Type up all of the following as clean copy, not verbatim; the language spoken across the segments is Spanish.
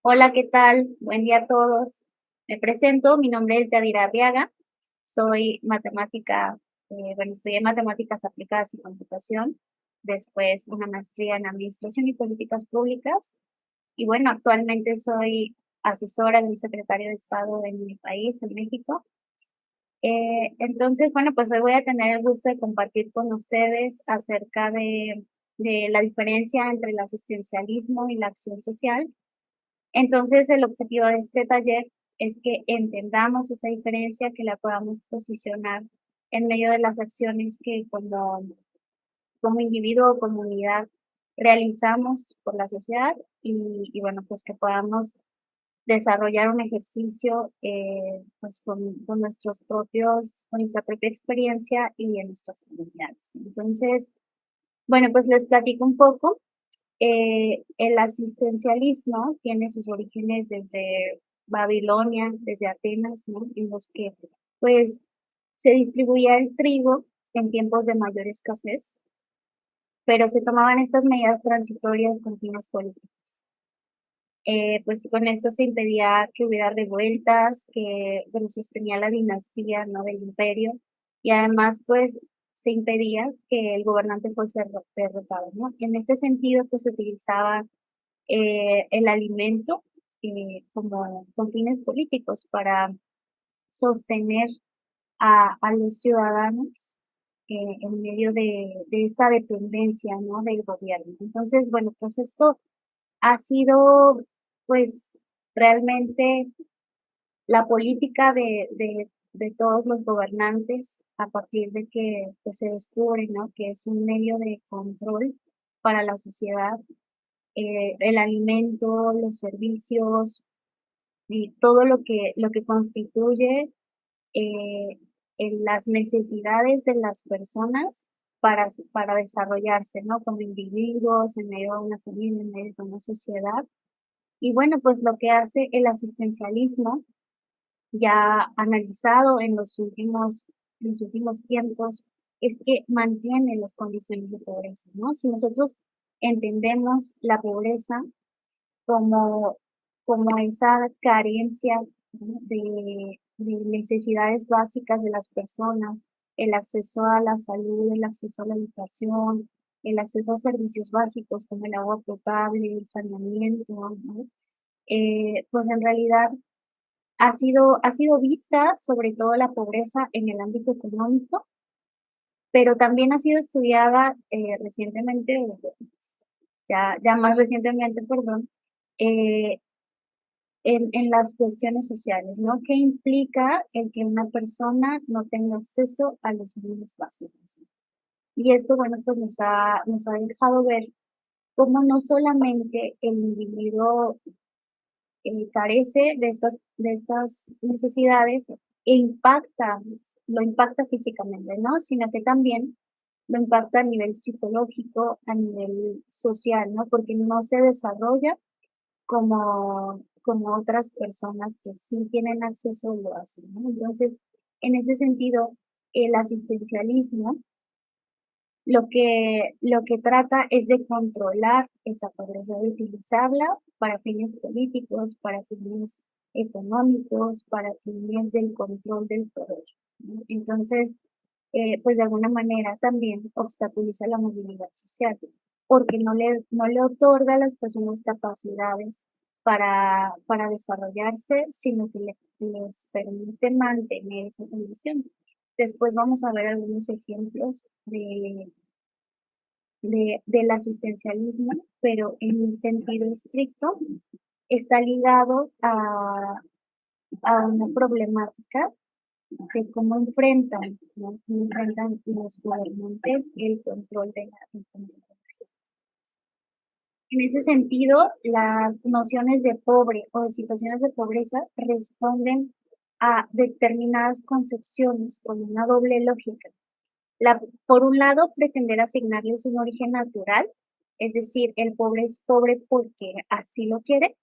Hola, ¿qué tal? Buen día a todos. Me presento, mi nombre es Yadira Arriaga, soy matemática, estudié matemáticas aplicadas y computación, después una maestría en administración y políticas públicas, y bueno, actualmente soy asesora del secretario de Estado en mi país, en México. Entonces, bueno, pues hoy voy a tener el gusto de compartir con ustedes acerca de la diferencia entre el asistencialismo y la acción social. Entonces, el objetivo de este taller es que entendamos esa diferencia, que la podamos posicionar en medio de las acciones que como individuo o comunidad realizamos por la sociedad y bueno, pues que podamos desarrollar un ejercicio pues con con nuestra propia experiencia y en nuestras comunidades. Entonces, bueno, pues les platico un poco. El asistencialismo tiene sus orígenes desde Babilonia, desde Atenas, ¿no? En los que, pues, se distribuía el trigo en tiempos de mayor escasez, pero se tomaban estas medidas transitorias con fines políticos. Pues con esto se impedía que hubiera revueltas, que bueno, sostenía la dinastía, ¿no? Del imperio, y además, pues, se impedía que el gobernante fuese derrotado, ¿no? En este sentido, pues se utilizaba el alimento como con fines políticos para sostener a los ciudadanos en medio de esta dependencia, ¿no? Del gobierno. Entonces, bueno, pues esto ha sido, pues, realmente la política de todos los gobernantes a partir de que pues, se descubre, ¿no? Que es un medio de control para la sociedad, el alimento, los servicios y todo lo que constituye eh, en las necesidades de las personas para desarrollarse, ¿no? Como individuos, en medio de una familia, en medio de una sociedad. Y bueno, pues lo que hace el asistencialismo, ya analizado en los últimos tiempos, es que mantiene las condiciones de pobreza, ¿no? Si nosotros entendemos la pobreza como, como esa carencia, ¿no? de necesidades básicas de las personas, el acceso a la salud, el acceso a la educación, el acceso a servicios básicos como el agua potable, el saneamiento, ¿no? Pues en realidad ha sido vista sobre todo la pobreza en el ámbito económico, pero también ha sido estudiada recientemente, ya más recientemente, perdón, eh, en las cuestiones sociales, ¿no? ¿Qué implica el que una persona no tenga acceso a los bienes básicos? Y esto, bueno, pues nos ha dejado ver cómo no solamente el individuo carece de estas necesidades e lo impacta físicamente, ¿no? Sino que también lo impacta a nivel psicológico, a nivel social, ¿no? Porque no se desarrolla como otras personas que sí tienen acceso lo hacen, ¿no? Entonces, en ese sentido, el asistencialismo lo que trata es de controlar esa pobreza, de utilizarla para fines políticos, para fines económicos, para fines del control del poder, ¿no? Entonces, pues de alguna manera también obstaculiza la movilidad social, porque no le otorga a las personas capacidades para desarrollarse, sino que les permite mantener esa condición. Después vamos a ver algunos ejemplos del asistencialismo, pero en un sentido estricto está ligado a una problemática de cómo enfrentan, ¿no? Cómo enfrentan los gobernantes el control de la economía. En ese sentido, las nociones de pobre o de situaciones de pobreza responden a determinadas concepciones con una doble lógica. Por un lado, pretender asignarles un origen natural, es decir, el pobre es pobre porque así lo quiere,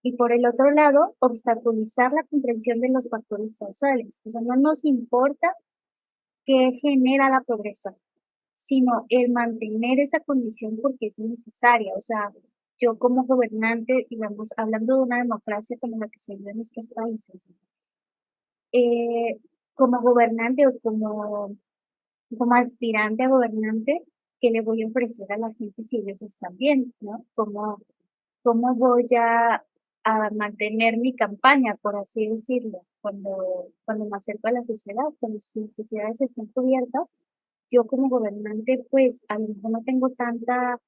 y por el otro lado, obstaculizar la comprensión de los factores causales. O sea, no nos importa qué genera la pobreza, sino el mantener esa condición porque es necesaria. O sea, yo como gobernante, digamos, hablando de una democracia como la que se vive en nuestros países, eh, como gobernante o como aspirante a gobernante, ¿qué le voy a ofrecer a la gente si ellos están bien, ¿no? ¿Cómo voy a mantener mi campaña, por así decirlo, cuando me acerco a la sociedad, cuando sus necesidades están cubiertas? Yo como gobernante, pues a lo mejor no tengo tanta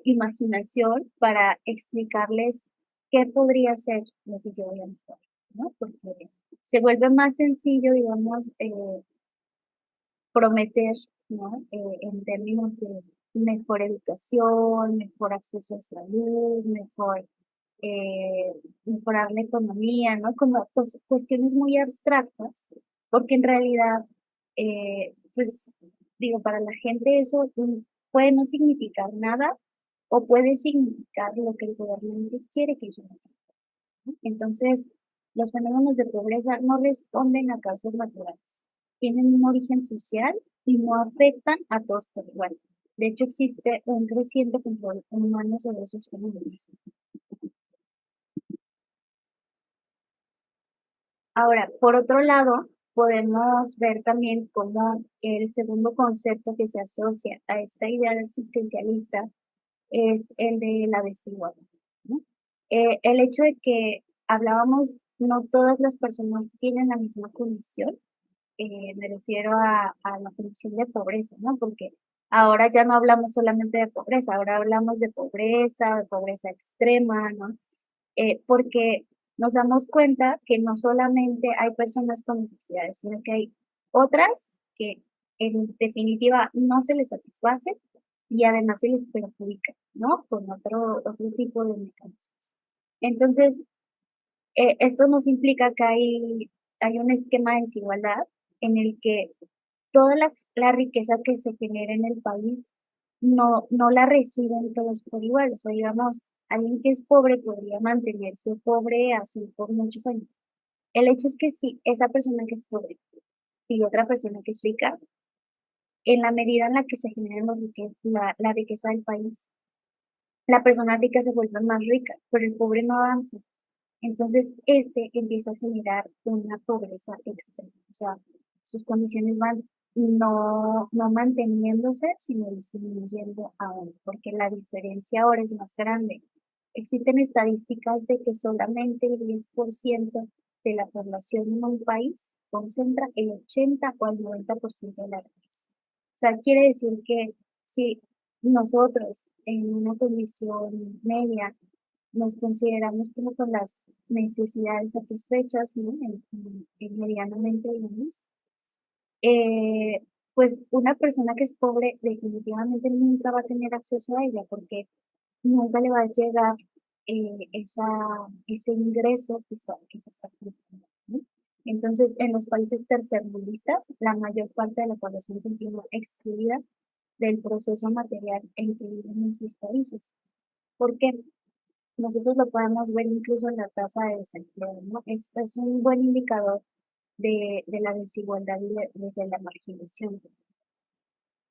imaginación para explicarles qué podría ser lo que yo voy a mejorar, ¿no? Porque se vuelve más sencillo, digamos, prometer, ¿no? En términos de mejor educación, mejor acceso a salud, eh, mejorar la economía, ¿no? Como cuestiones muy abstractas, porque en realidad, pues, digo, para la gente eso puede no significar nada o puede significar lo que el gobernante quiere que yo haga, ¿no? Entonces, los fenómenos de pobreza no responden a causas naturales, tienen un origen social y no afectan a todos por igual. De hecho, existe un creciente control humano sobre esos fenómenos. Ahora, por otro lado, podemos ver también cómo el segundo concepto que se asocia a esta idea de asistencialista es el de la desigualdad, ¿no? El hecho de que hablábamos, no todas las personas tienen la misma condición, me refiero a la condición de pobreza, ¿no? Porque ahora ya no hablamos solamente de pobreza, ahora hablamos de pobreza extrema, ¿no? Porque nos damos cuenta que no solamente hay personas con necesidades, sino que hay otras que en definitiva no se les satisface y además se les perjudica, ¿no? Con otro tipo de mecanismos. Entonces, esto nos implica que hay un esquema de desigualdad en el que toda la riqueza que se genera en el país no la reciben todos por igual. O sea, digamos, alguien que es pobre podría mantenerse pobre así por muchos años. El hecho es que si esa persona que es pobre y otra persona que es rica, en la medida en la que se genera la riqueza del país, la persona rica se vuelve más rica, pero el pobre no avanza. Entonces, este empieza a generar una pobreza extrema. O sea, sus condiciones van no manteniéndose, sino disminuyendo aún, porque la diferencia ahora es más grande. Existen estadísticas de que solamente el 10% de la población en un país concentra el 80 o el 90% de la riqueza. O sea, quiere decir que si nosotros en una condición media nos consideramos como con las necesidades satisfechas, ¿no? Medianamente, digamos, eh, pues una persona que es pobre definitivamente nunca va a tener acceso a ella porque nunca le va a llegar ese ingreso que se está generando, ¿no? Entonces, en los países tercermundistas, la mayor parte de la población continúa excluida del proceso material en que viven en sus países. ¿Por qué? Nosotros lo podemos ver incluso en la tasa de desempleo, ¿no? Es un buen indicador de la desigualdad y de la marginación.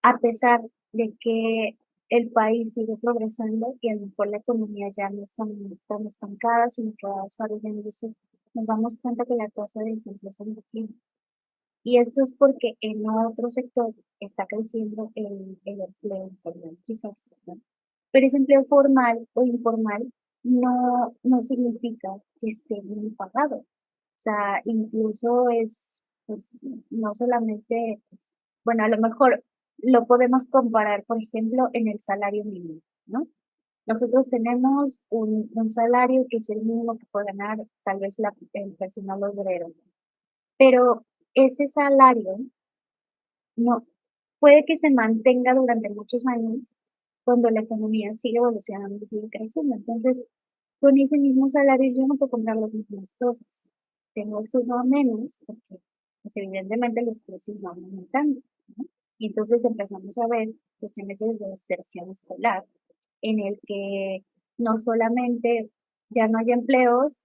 A pesar de que el país sigue progresando y a lo mejor la economía ya no está tan estancada, sino que va desarrollándose, nos damos cuenta que la tasa de desempleo se mantiene. Y esto es porque en otro sector está creciendo el empleo informal, quizás, ¿no? Pero ese empleo formal o informal no significa que esté bien pagado. O sea, incluso pues, no solamente, bueno, a lo mejor lo podemos comparar, por ejemplo, en el salario mínimo, ¿no? Nosotros tenemos un salario que es el mínimo que puede ganar tal vez el personal obrero, pero ese salario no puede que se mantenga durante muchos años cuando la economía sigue evolucionando y sigue creciendo. Entonces, con ese mismo salario yo no puedo comprar las mismas cosas. Tengo acceso a menos porque, pues, evidentemente los precios van aumentando, ¿no? Y entonces empezamos a ver cuestiones de deserción escolar, en el que no solamente ya no hay empleos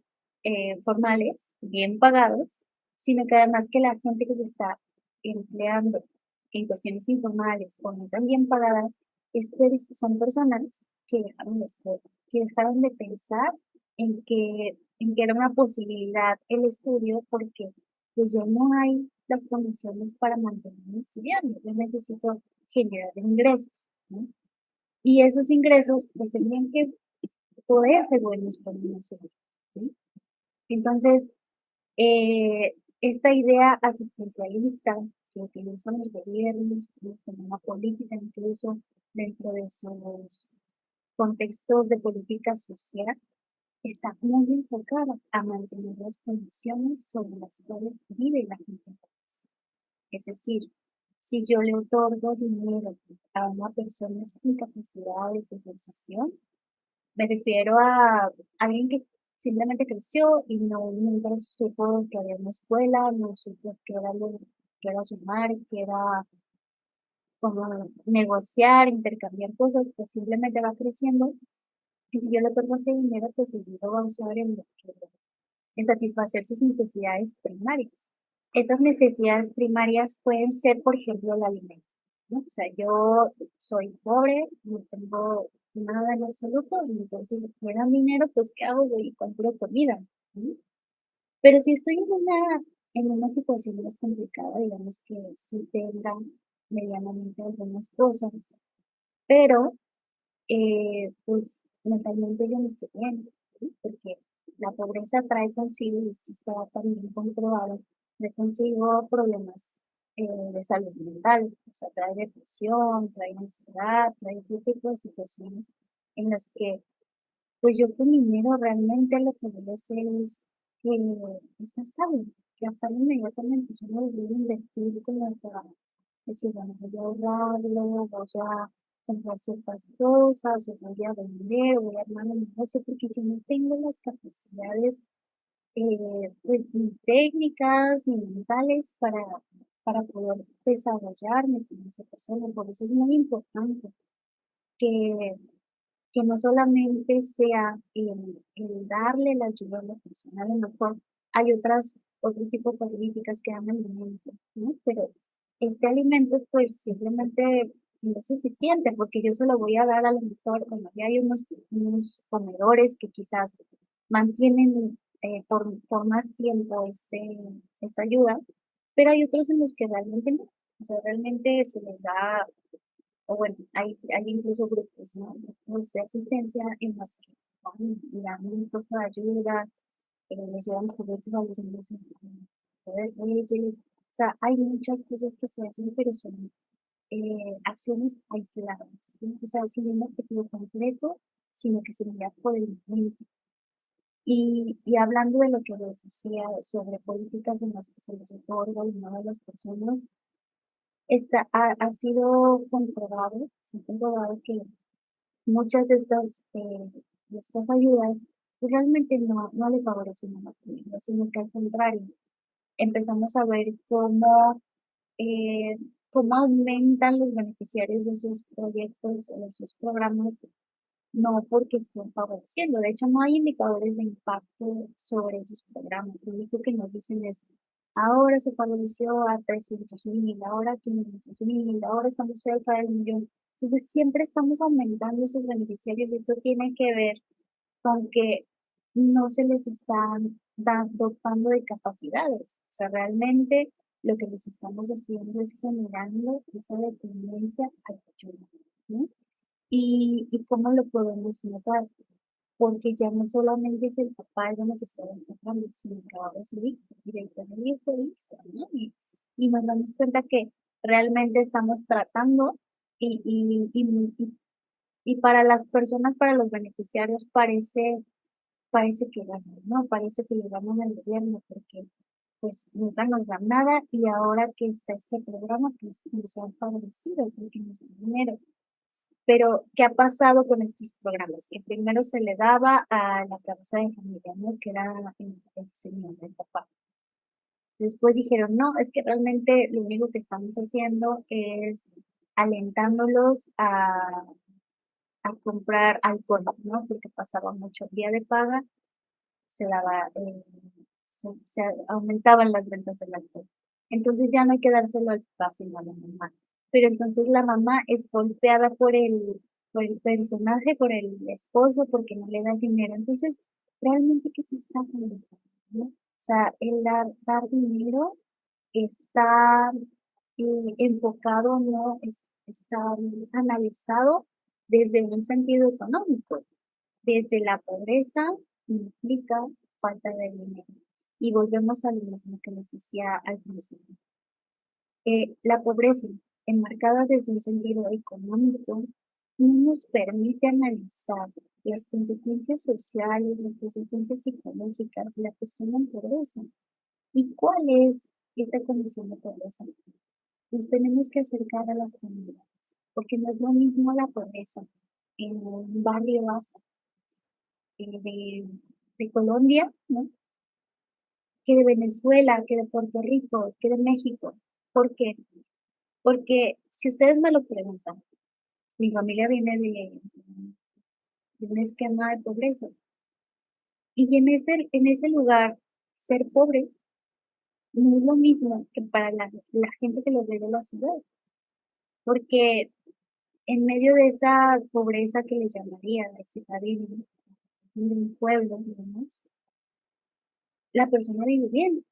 formales, bien pagados, sino que además que la gente que se está empleando en cuestiones informales o no tan bien pagadas son personas que dejaron la escuela, que dejaron de pensar en que era una posibilidad el estudio porque pues ya no hay las condiciones para mantenerme estudiando, yo necesito generar ingresos, ¿no? Y esos ingresos pues tendrían que poder ser buenos para nosotros, ¿sí? Entonces, esta idea asistencialista que utilizan los gobiernos como una política incluso dentro de sus contextos de política social, está muy enfocada a mantener las condiciones sobre las cuales vive la gente. Es decir, si yo le otorgo dinero a una persona sin capacidades de decisión, me refiero a alguien que simplemente creció y nunca supo que había una escuela, no supo que era sumar, que era como negociar, intercambiar cosas, pues simplemente va creciendo. Y si yo le otorgo ese dinero, pues el dinero va a usar en satisfacer sus necesidades primarias. Esas necesidades primarias pueden ser, por ejemplo, el alimento, ¿no? O sea, yo soy pobre, no tengo nada en absoluto, y entonces me dan dinero, pues ¿qué hago? Voy y compro comida, ¿no? Pero si estoy en una situación más complicada, digamos que sí tenga medianamente algunas cosas, pero pues mentalmente yo no estoy bien, ¿sí? Porque la pobreza trae consigo, y esto está también comprobado, trae consigo problemas de salud mental, o sea, trae depresión, trae ansiedad, trae otro tipo de situaciones en las que, pues yo con dinero realmente lo que voy a hacer es gastarlo inmediatamente, yo no lo voy a invertir como para decir, bueno, voy a ahorrarlo, voy a comprar ciertas cosas, o voy a vender, o voy a armar un negocio, porque yo no tengo las capacidades, pues, ni técnicas, ni mentales para poder desarrollarme como esa persona. Por eso es muy importante que, que no solamente sea el darle la ayuda a la persona, a lo mejor hay otro tipo de políticas que dan alimento, ¿no? Pero este alimento pues simplemente no es suficiente porque yo se lo voy a dar a lo mejor, bueno, ya hay unos comedores que quizás mantienen por más tiempo esta ayuda, pero hay otros en los que realmente no, o sea, realmente se les da o bueno, hay incluso grupos, ¿no? Grupos de asistencia en las que van y dan un poco de ayuda, les llevan juguetes a los niños en Día de Reyes. O sea, hay muchas cosas que se hacen, pero son acciones aisladas, ¿sí? O sea, sin un objetivo concreto, sino que se mira por el momento. Y hablando de lo que les decía sobre políticas en las que se les otorga dinero a las personas, ha sido comprobado, se ha comprobado que muchas de estas ayudas pues realmente no le favorecen a la familia, sino que al contrario, empezamos a ver eh, cómo aumentan los beneficiarios de sus proyectos o de sus programas, no porque estén favoreciendo. De hecho, no hay indicadores de impacto sobre esos programas. Lo único que nos dicen es, ahora se favoreció a 300,000, ahora 500,000, ahora estamos cerca del millón. Entonces, siempre estamos aumentando esos beneficiarios y esto tiene que ver con que no se les están dotando de capacidades. O sea, realmente lo que les estamos haciendo es generando esa dependencia al ayuda, ¿no? ¿Y cómo lo podemos notar? Porque ya no solamente es el papá el beneficiario del programa, sino que ahora es el hijo, y después el hijo, el hijo, ¿no? Y nos damos cuenta que realmente estamos tratando y, y, y, y, y para las personas, para los beneficiarios, parece que ganan, ¿no? Parece que le ganan al gobierno porque pues nunca nos dan nada y ahora que está este programa, pues nos han favorecido porque nos dan dinero. Pero, ¿qué ha pasado con estos programas? Que primero se le daba a la cabeza de familia, ¿no? Que era el señor, el papá. Después dijeron, no, es que realmente lo único que estamos haciendo es alentándolos a comprar alcohol, ¿no? Porque pasaba mucho día de paga, se daba, se aumentaban las ventas del alcohol. Entonces ya no hay que dárselo al papá, sino a la mamá. Pero entonces la mamá es golpeada por por el personaje, por el esposo, porque no le da dinero. Entonces, realmente, ¿qué se está fomentando, no? O sea, el dar dinero está enfocado, no está analizado desde un sentido económico. Desde la pobreza implica falta de dinero. Y volvemos a lo mismo que les decía al principio. La pobreza, enmarcada desde un sentido económico, no nos permite analizar las consecuencias sociales, las consecuencias psicológicas de la persona en pobreza. ¿Y cuál es esta condición de pobreza? Nos tenemos que acercar a las comunidades, porque no es lo mismo la pobreza en un barrio bajo de Colombia, ¿no? Que de Venezuela, que de Puerto Rico, que de México. ¿Por qué? Porque si ustedes me lo preguntan, mi familia viene de un esquema de pobreza y en ese lugar ser pobre no es lo mismo que para la gente que lo ve de la ciudad, porque en medio de esa pobreza que les llamaría la citadina, de un pueblo, digamos, la persona vive bien.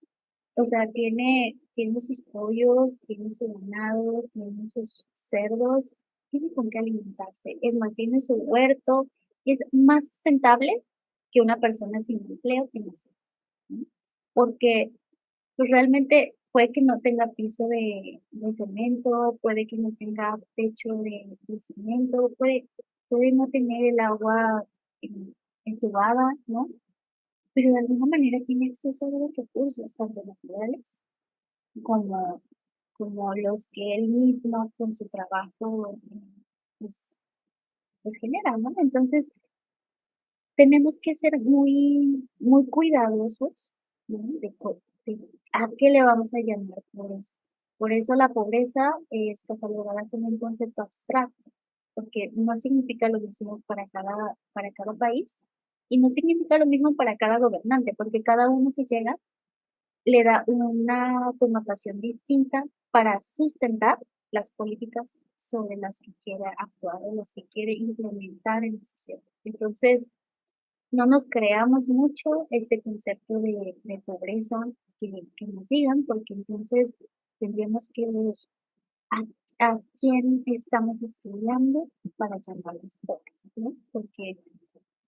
O sea, tiene sus pollos, tiene su ganado, tiene sus cerdos, tiene con qué alimentarse. Es más, tiene su huerto, y es más sustentable que una persona sin empleo que nace, ¿no? Porque pues realmente puede que no tenga piso de cemento, puede que no tenga techo de cemento, puede no tener el agua eh, entubada, ¿no? Pero de alguna manera tiene acceso a los recursos, tanto naturales como, como los que él mismo con su trabajo pues, pues genera, ¿no? Entonces, tenemos que ser muy cuidadosos, ¿no? De a qué le vamos a llamar pobreza. Por eso la pobreza es catalogada como un concepto abstracto, porque no significa lo mismo para cada país y no significa lo mismo para cada gobernante, porque cada uno que llega le da una connotación distinta para sustentar las políticas sobre las que quiere actuar o las que quiere implementar en la sociedad. Entonces, no nos creamos mucho este concepto de pobreza que nos digan, porque entonces tendríamos que ver a quién estamos estudiando para llamarlos pobres, ¿no? Porque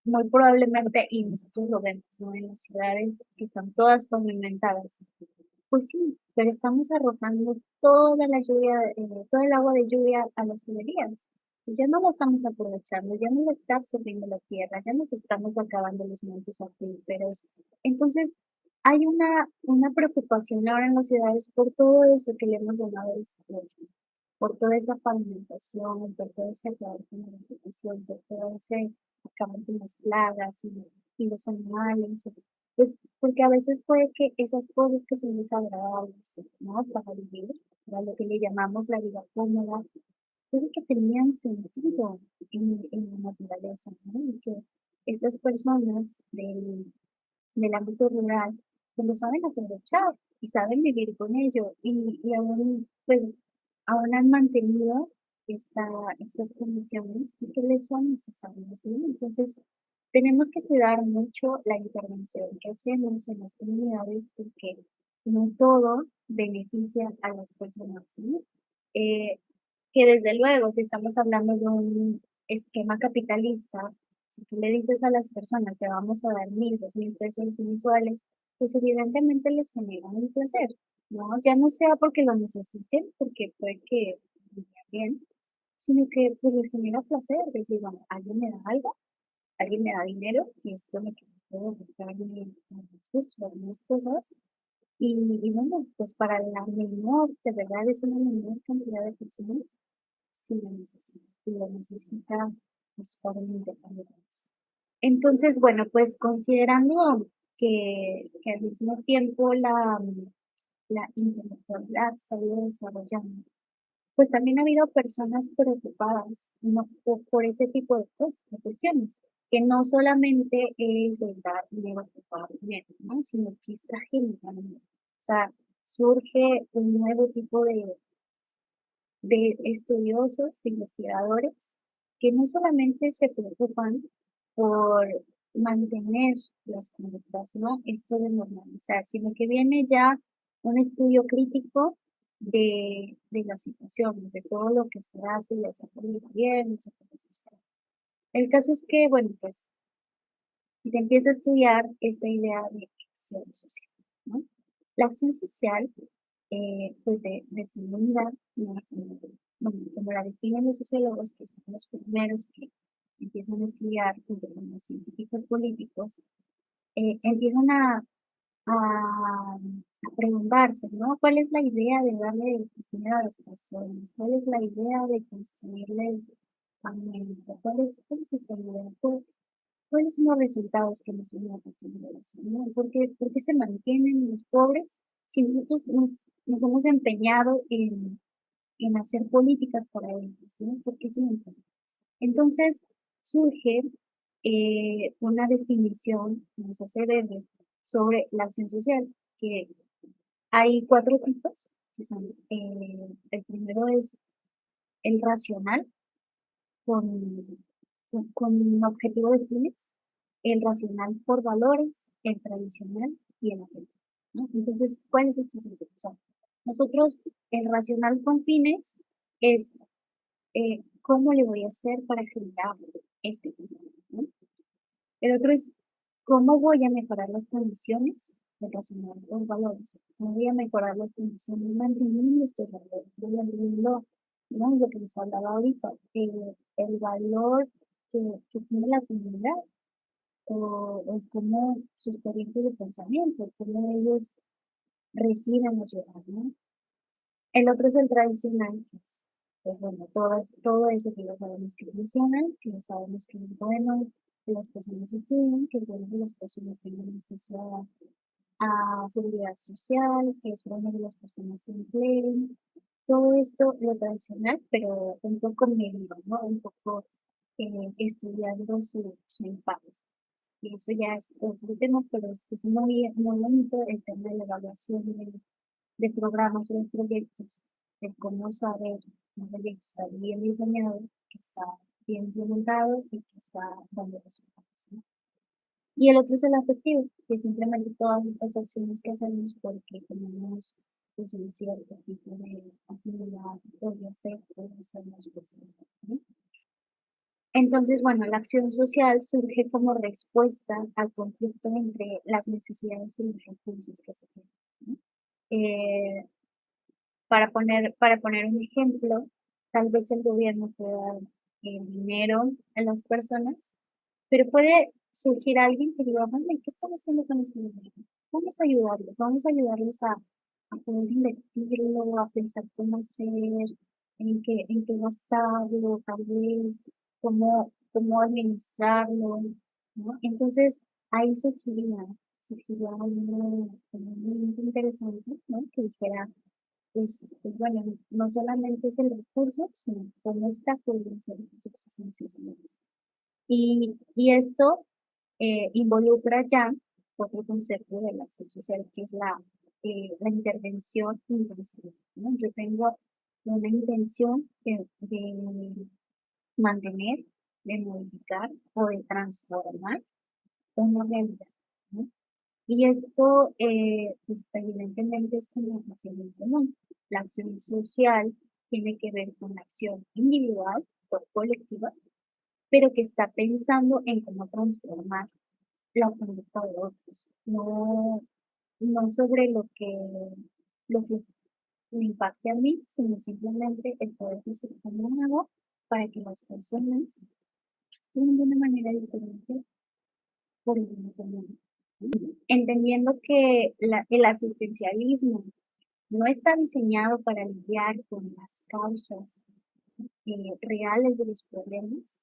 muy probablemente, y nosotros lo vemos, ¿no? En las ciudades que están todas pavimentadas, pues sí, pero estamos arrojando toda la lluvia, todo el agua de lluvia a las tuberías. Y ya no la estamos aprovechando, ya no la está absorbiendo la tierra, ya nos estamos acabando los montes acuíferos. Entonces, hay una preocupación ahora en las ciudades por todo eso que le hemos llamado desarrollo, por toda esa pavimentación, por todo ese acabar con la vegetación, por todo ese acabar con las plagas y los animales, pues porque a veces puede que esas cosas que son desagradables, ¿no? Para vivir, para lo que le llamamos la vida cómoda, puede que tenían sentido en la naturaleza, ¿no? Y que estas personas del ámbito rural, pues lo saben aprovechar y saben vivir con ello y aún, pues, aún han mantenido estas condiciones porque les son necesarias, ¿sí? Entonces, tenemos que cuidar mucho la intervención que hacemos en las comunidades porque no todo beneficia a las personas, ¿sí? Eh, que desde luego, si estamos hablando de un esquema capitalista, si tú le dices a las personas te vamos a dar 1.000, 2.000 pesos mensuales, pues evidentemente les genera un placer, ¿no? Ya no sea porque lo necesiten, porque puede que vivan bien, sino que pues les genera placer, decir, bueno, alguien me da algo, alguien me da dinero, y esto me puedo comprarme algunos gustos, algunas cosas, y bueno, pues para la menor, de verdad es una menor cantidad de personas, sí lo necesita, y lo necesita pues para una independencia. Entonces, bueno, pues considerando que al mismo tiempo la intelectualidad se ha ido desarrollando, pues también ha habido personas preocupadas, ¿no? Por ese tipo de cuestiones, que no solamente es el dar dinero por dar dinero, ¿no? Sino que está generando. O sea, surge un nuevo tipo de estudiosos, de investigadores, que no solamente se preocupan por mantener las conductas, ¿no? Esto de normalizar, sino que viene ya un estudio crítico de las situaciones, de todo lo que se hace, ya sea por el gobierno, ya sea por la sociedad. El caso es que, bueno, pues se empieza a estudiar esta idea de acción social, ¿no? La acción social, pues definida, ¿no? Como la definen los sociólogos, que son los primeros que empiezan a estudiar junto con los científicos políticos, empiezan a preguntarse, ¿no? ¿Cuál es la idea de darle dinero a las personas? ¿Cuál es la idea de construirles pavimento? ¿Cuál es esta idea? ¿Cuáles son los resultados que nos dan a partir de eso? ¿No? ¿Por qué se mantienen los pobres si nosotros nos hemos empeñado en hacer políticas para ellos? ¿No? ¿Por qué se mantienen? Entonces surge una definición, nos hace ver sobre la acción social, que hay cuatro tipos, que son, el primero es el racional, con, con objetivo de fines, el racional por valores, el tradicional y el afectivo, ¿no? Entonces, ¿cuál es este sentido? O sea, nosotros, el racional con fines es cómo le voy a hacer para generar este fin, ¿no? El otro es cómo voy a mejorar las condiciones relacionadas con valores. Cómo voy a mejorar las condiciones manteniendo estos valores, manteniendo, ¿no? Lo que les hablaba ahorita, el valor que tiene la comunidad o cómo sus corrientes de pensamiento, cómo ellos reciben la ciudad, ¿no? El otro es el tradicional, que es, pues bueno, todo eso que ya sabemos que funciona, que ya sabemos que es bueno, que las personas estudien, que es bueno que las personas tengan acceso a seguridad social, que es bueno que las personas se empleen. Todo esto, lo tradicional, pero un poco medido, ¿no? Un poco estudiando su impacto. Y eso ya es otro tema, pero es muy, muy bonito el tema de la evaluación de programas o de proyectos, el cómo saber que un proyecto está bien diseñado, que está bien implementado y que está dando resultados, ¿no? Y el otro es el afectivo, que es simplemente todas estas acciones que hacemos porque tenemos pues, un cierto tipo de afinidad o de afecto hacia las personas, ¿no? Entonces, bueno, la acción social surge como respuesta al conflicto entre las necesidades y los recursos que se tienen, ¿no? Eh, para poner un ejemplo, tal vez el gobierno pueda dar dinero a las personas, pero puede surgir alguien que diga, bueno, ¿y qué están haciendo con ese dinero? Vamos a ayudarles a poder invertirlo, a pensar cómo hacer, en qué gastarlo, tal vez, cómo administrarlo, ¿no? Entonces, ahí surgiría un momento interesante, ¿no? Que dijera, pues bueno, no solamente es el recurso, sino cómo está cubriendo ese recurso que sus necesidades. Y esto involucra ya otro concepto de la acción social, que es la intervención intencional, ¿no? Yo tengo una intención de mantener, de modificar o de transformar una realidad, ¿no? Y esto, pues evidentemente es como hacia el común. La acción social tiene que ver con la acción individual o colectiva, pero que está pensando en cómo transformar la conducta de otros, no sobre lo que me impacte a mí, sino simplemente el poder decir cómo hago para que las personas actúen de una manera diferente por el bien común. Entendiendo que el asistencialismo no está diseñado para lidiar con las causas reales de los problemas.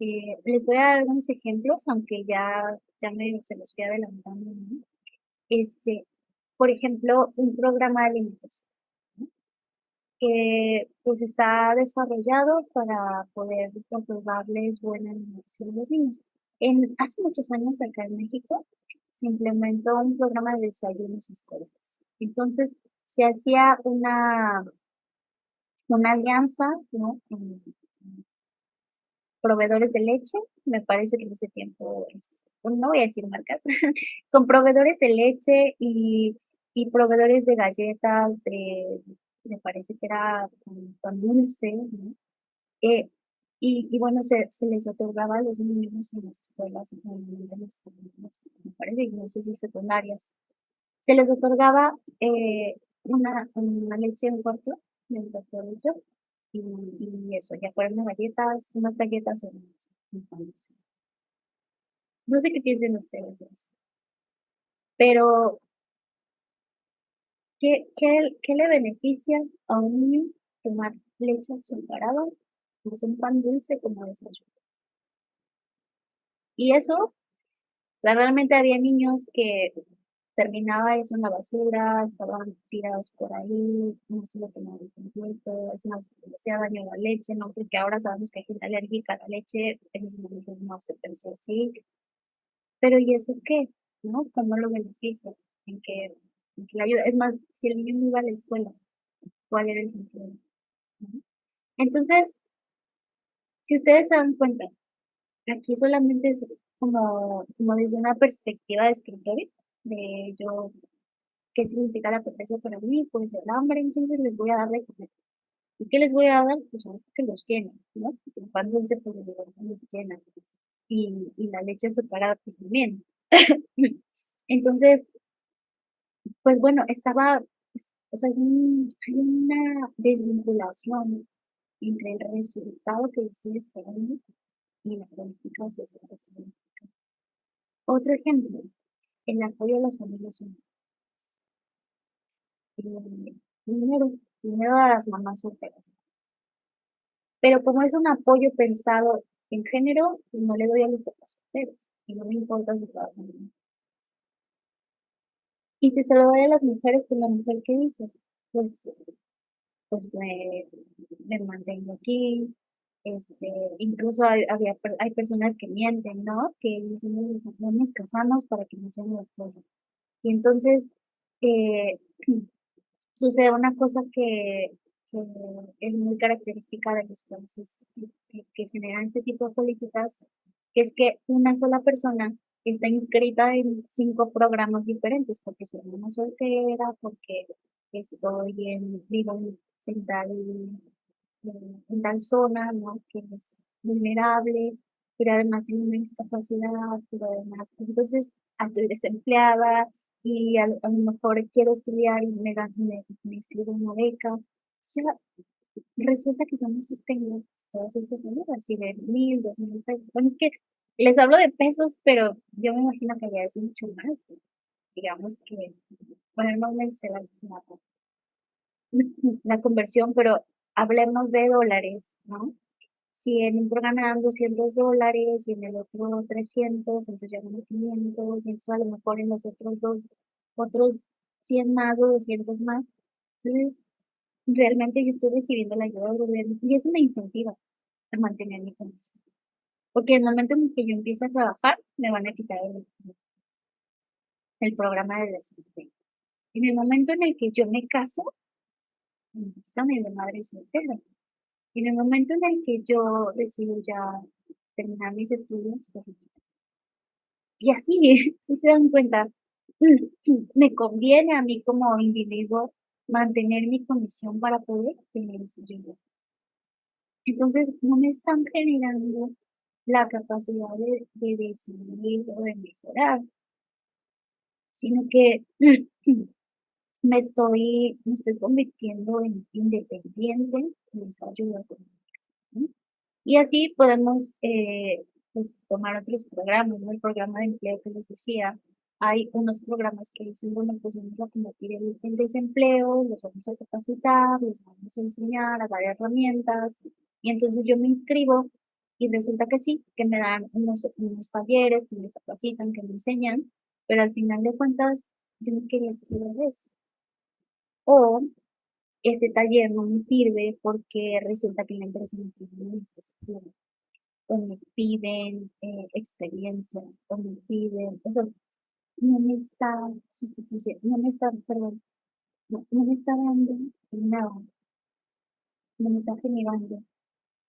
Les voy a dar algunos ejemplos, aunque se los fui adelantando, ¿no? Por ejemplo, un programa de alimentación, ¿no? Que pues está desarrollado para poder otorgarles buena alimentación a los niños. Hace muchos años acá en México se implementó un programa de desayunos escolares. Entonces se hacía una alianza, ¿no? proveedores de leche, me parece que en ese tiempo, bueno, no voy a decir marcas, con proveedores de leche y proveedores de galletas, me parece que era pan dulce, ¿no? Eh, y bueno, se les otorgaba a los niños en las escuelas, normalmente en las primarias, me parece, y no sé si secundarias, se les otorgaba una leche en cuarto, de un cuarto de leche, y eso, ya fueran unas galletas o un pan dulce. No sé qué piensen ustedes de eso, pero ¿qué le beneficia a un niño tomar leche azucarada más un pan dulce como desayuno? Y eso, o sea, realmente había niños que terminaba eso en la basura, estaban tirados por ahí, no se lo tomaban completo, es más, le hacía daño la leche, ¿no? Porque ahora sabemos que hay gente alérgica a la leche, en ese momento no se pensó así, pero ¿y eso qué? ¿No? ¿Cómo lo beneficia? ¿En qué le ayuda? Es más, si el niño no iba a la escuela, ¿cuál era el sentido? ¿No? Entonces, si ustedes se dan cuenta, aquí solamente es como desde una perspectiva de escritorio, de yo, ¿qué significa la pobreza para mí? Pues el hambre, entonces les voy a dar de comer. ¿Y qué les voy a dar? Pues algo que los llene, ¿no? El pan dulce, pues de verdad los llena. Y la leche azucarada, pues también. Entonces, pues bueno, o sea, hay una desvinculación entre el resultado que yo estoy esperando y la política social que estoy viendo. Otro ejemplo, el apoyo a las familias unidas. Dinero, dinero a las mamás solteras. Pero como es un apoyo pensado en género, pues no le doy a los papás solteros. Y no me importa si trabajan o no. Y si se lo doy a las mujeres, pues la mujer, ¿qué dice? Pues, pues me mantengo aquí. Este, incluso hay personas que mienten, ¿no? Que dicen, no nos casamos para que no seamos esposos. Y entonces, eh, sucede una cosa que es muy característica de los países que generan este tipo de políticas, que es que una sola persona está inscrita en 5 programas diferentes, porque soy una soltera, porque vivo en tal zona, ¿no? Que es vulnerable, pero además tengo una discapacidad, pero además, entonces, estoy desempleada, y a lo mejor quiero estudiar y me inscribo en una beca. O sea, resulta que yo me sostengo todas esas ayudas y de 1,000, 2,000 pesos. Bueno, es que les hablo de pesos, pero yo me imagino que allá es mucho más. Digamos que, bueno, no me sé la conversión, pero hablemos de dólares, ¿no? Si en un programa dan $200 y en el otro 300, entonces ya van 500, y entonces a lo mejor en los otros dos, otros 100 más o 200 más. Entonces, realmente yo estoy recibiendo la ayuda del gobierno y eso me incentiva a mantener mi condición. Porque en el momento en el que yo empiece a trabajar, me van a quitar el programa de desempleo. En el momento en el que yo me caso, me quitan el de madre soltera. En el momento en el que yo decido ya terminar mis estudios, pues, y así, si se dan cuenta, me conviene a mí como individuo mantener mi condición para poder tener esa ayuda. Entonces, no me están generando la capacidad de decidir o de mejorar, sino que me estoy convirtiendo en independiente de esa ayuda económica, ¿no? Y así podemos pues, tomar otros programas, ¿no? El programa de empleo que les decía, hay unos programas que dicen, bueno, pues vamos a combatir el desempleo, los vamos a capacitar, les vamos a enseñar, a dar herramientas, y entonces yo me inscribo y resulta que sí, que me dan unos talleres, que me capacitan, que me enseñan, pero al final de cuentas yo no quería estudiar eso. O ese taller no me sirve porque resulta que la empresa no tiene necesidad o me piden experiencia, o me piden, o sea, no me está sustituyendo, no me está, perdón, no me está dando nada, no me está generando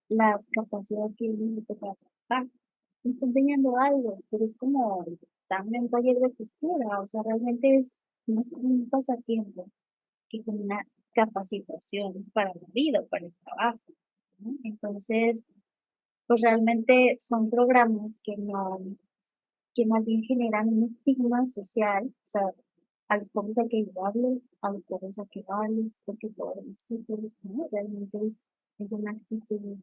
las capacidades que yo necesito para trabajar. Me está enseñando algo, pero es como darme un taller de costura, o sea, realmente es más como un pasatiempo que como una capacitación para la vida o para el trabajo, ¿no? Entonces, pues realmente son programas que no, que más bien generan un estigma social, o sea, a los pobres hay que ayudarlos, a los pobres hay que darles, porque pobrecitos, ¿no? Realmente es una actitud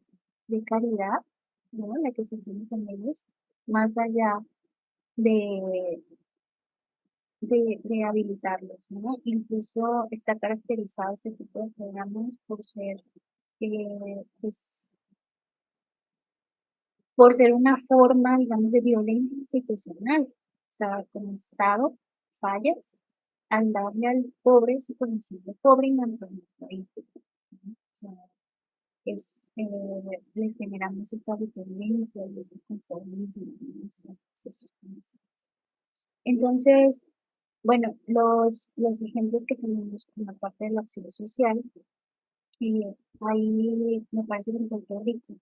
de caridad, ¿no? La que se tiene con ellos, más allá de, de habilitarlos, ¿no? Incluso está caracterizado este tipo de programas por ser, pues, por ser una forma, digamos, de violencia institucional. O sea, como Estado, fallas al darle al pobre su condición de pobre y mantenerlo ahí, ¿no? O sea, les generamos esta dependencia y este conformismo, ¿no? Hacia sus condiciones. Entonces, bueno, los ejemplos que tenemos como parte de la acción social, ahí me parece que en Puerto Rico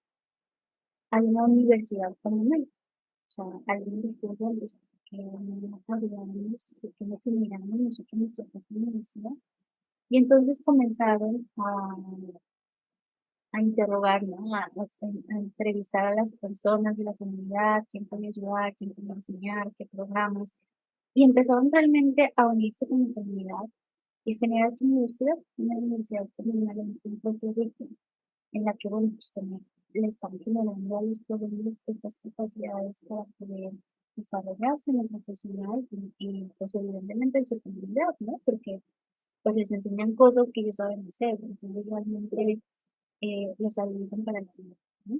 hay una universidad comunal. O sea, alguien dijo, bueno, pues, ¿por qué no ayudamos, por qué no generamos nosotros nuestra propia universidad? Y entonces comenzaron a interrogar, ¿no? A entrevistar a las personas de la comunidad, quién puede ayudar, quién puede enseñar, qué programas. Y empezaron realmente a unirse como comunidad y generar esta universidad, una universidad comunal en Puerto Rico, en la que, bueno, pues también le están generando a los jóvenes estas capacidades para poder desarrollarse en lo profesional pues evidentemente en su comunidad, ¿no? Porque pues les enseñan cosas que ellos saben hacer, entonces realmente los habilitan para la vida, ¿no?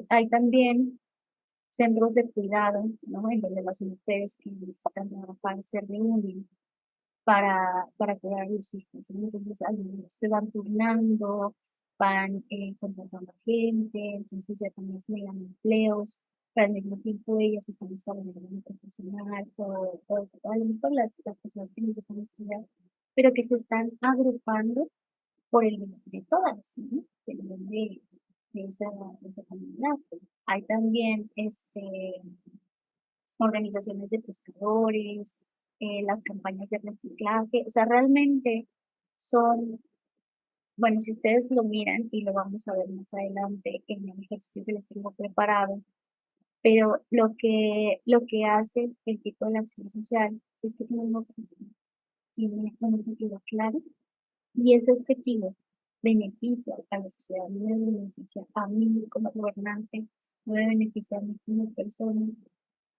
Hay también centros de cuidado, ¿no? En donde las mujeres que necesitan trabajar se reúnen para cuidar a los hijos, ¿no? Entonces algunos se van turnando, van contratando gente, entonces ya también generan empleos, pero al mismo tiempo ellas están desarrollando un profesional o a lo mejor las personas que necesitan estudiar, pero que se están agrupando por el bien de todas, ¿no? Por el bien de esa comunidad. Hay también organizaciones de pescadores, las campañas de reciclaje, o sea, realmente son, bueno, si ustedes lo miran y lo vamos a ver más adelante en el ejercicio que les tengo preparado, pero lo que hace el tipo de la acción social es que tiene un objetivo claro y ese objetivo beneficia a la sociedad, no me beneficia a mí como gobernante, no me beneficia a mí como persona.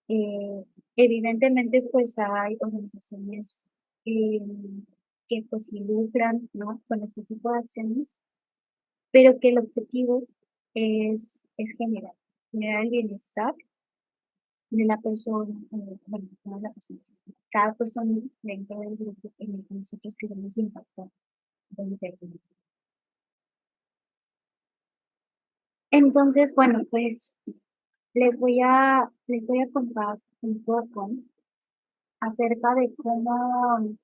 Eh, Evidentemente, pues hay organizaciones eh, que pues se lucran, ¿no? Con este tipo de acciones, pero que el objetivo es generar el bienestar de la persona, bueno, no de la persona, sino cada persona dentro del grupo en el que nosotros queremos impactar. Entonces, bueno, pues les voy a contar un poco acerca de cómo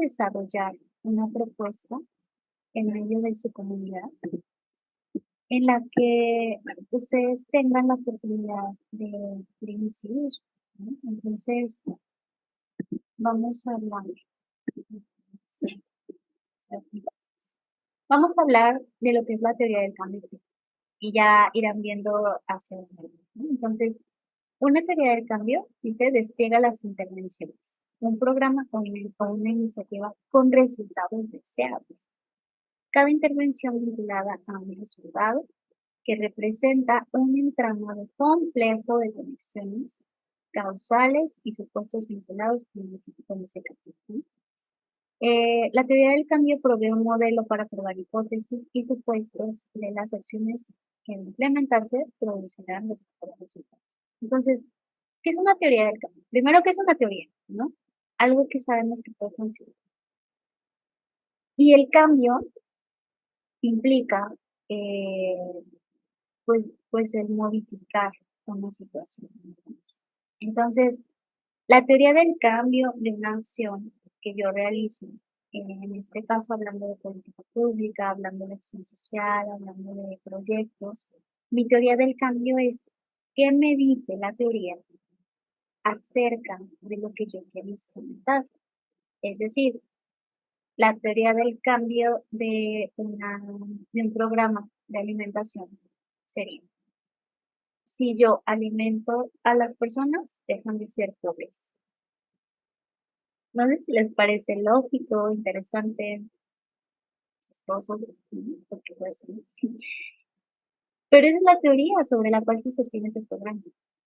desarrollar una propuesta en medio de su comunidad en la que ustedes tengan la oportunidad de incidir, ¿no? Entonces, vamos a hablar, sí, aquí. Vamos a hablar de lo que es la teoría del cambio y ya irán viendo hacia dónde vamos, ¿no? Entonces, una teoría del cambio dice despliega las intervenciones, un programa o una iniciativa con resultados deseados. Cada intervención vinculada a un resultado que representa un entramado complejo de conexiones causales y supuestos vinculados con ese capítulo. La teoría del cambio provee un modelo para probar hipótesis y supuestos de las acciones que al implementarse producirán los mejores resultados. Entonces, ¿qué es una teoría del cambio? Primero, ¿qué es una teoría? ¿No? Algo que sabemos que puede funcionar. Y el cambio implica, eh, pues el modificar una situación. Entonces, la teoría del cambio de una acción que yo realizo en este caso hablando de política pública, hablando de acción social, hablando de proyectos. Mi teoría del cambio es, ¿qué me dice la teoría acerca de lo que yo quiero instrumentar? Es decir, la teoría del cambio de un programa de alimentación sería, si yo alimento a las personas, dejan de ser pobres. No sé si les parece lógico, interesante, chistoso, porque puede ser. Pero esa es la teoría sobre la cual se sostiene ese programa.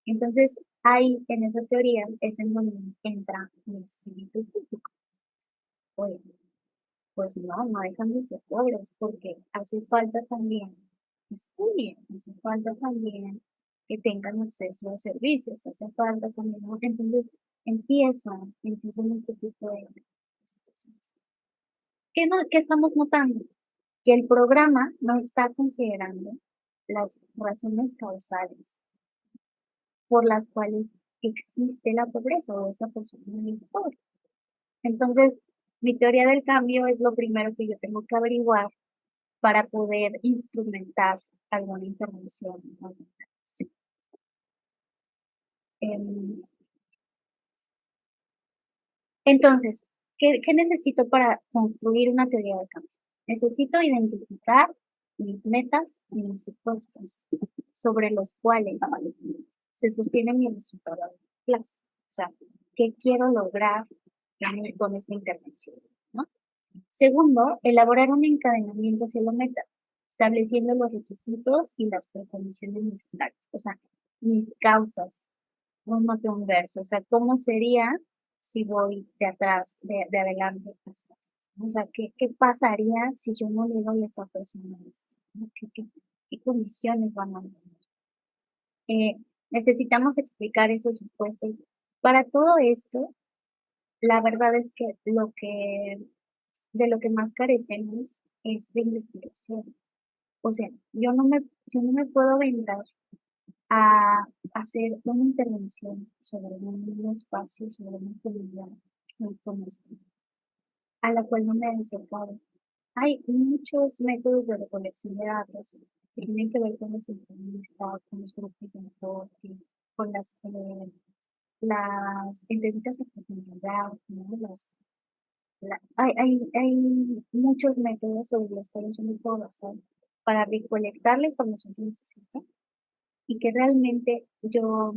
Entonces, ahí, en esa teoría, es en donde entra mi espíritu crítico. Oye, pues no dejan de ser pobres, porque hace falta también que estudien, hace falta también que tengan acceso a servicios, hace falta también, ¿no? Entonces, empiezan este tipo de situaciones. ¿Qué estamos notando? Que el programa no está considerando las razones causales por las cuales existe la pobreza o esa persona es pobre. Entonces, mi teoría del cambio es lo primero que yo tengo que averiguar para poder instrumentar alguna intervención. Sí. Em, Entonces, ¿qué necesito para construir una teoría del cambio? Necesito identificar mis metas y mis supuestos sobre los cuales se sostiene mi resultado a largo plazo. O sea, ¿qué quiero lograr con esta intervención? ¿No? Segundo, elaborar un encadenamiento hacia la meta, estableciendo los requisitos y las precondiciones necesarias. O sea, mis causas, un nota un verso. O sea, ¿cómo sería si voy de atrás, de adelante hacia atrás? O sea, ¿qué pasaría si yo no le doy a esta persona esto? ¿No? ¿Qué condiciones van a tener? Necesitamos explicar esos supuestos. Para todo esto, la verdad es que de lo que más carecemos es de investigación. O sea, yo no me puedo aventar a hacer una intervención sobre un espacio, sobre una comunidad que no conozco, a la cual no me he acercado. Hay muchos métodos de recolección de datos que tienen que ver con las entrevistas, con los grupos de enfoque, con las entrevistas a profundidad, ¿no? Hay muchos métodos sobre los cuales uno puede basar para recolectar la información que necesita y que realmente yo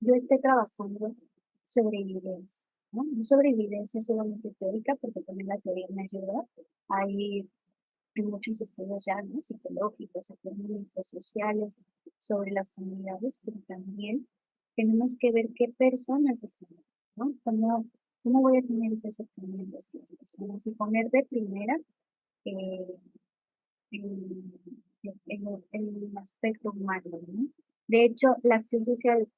esté trabajando sobre evidencia, ¿no? No sobre evidencia solamente teórica, porque también la teoría me ayuda. Hay muchos estudios ya, ¿no? Psicológicos, económicos, sociales, sobre las comunidades, pero también tenemos que ver qué personas están, ¿no? ¿Cómo voy a tener ese acercamiento a las personas y poner de primera eh, el, el aspecto humano, ¿no? De hecho, la acción social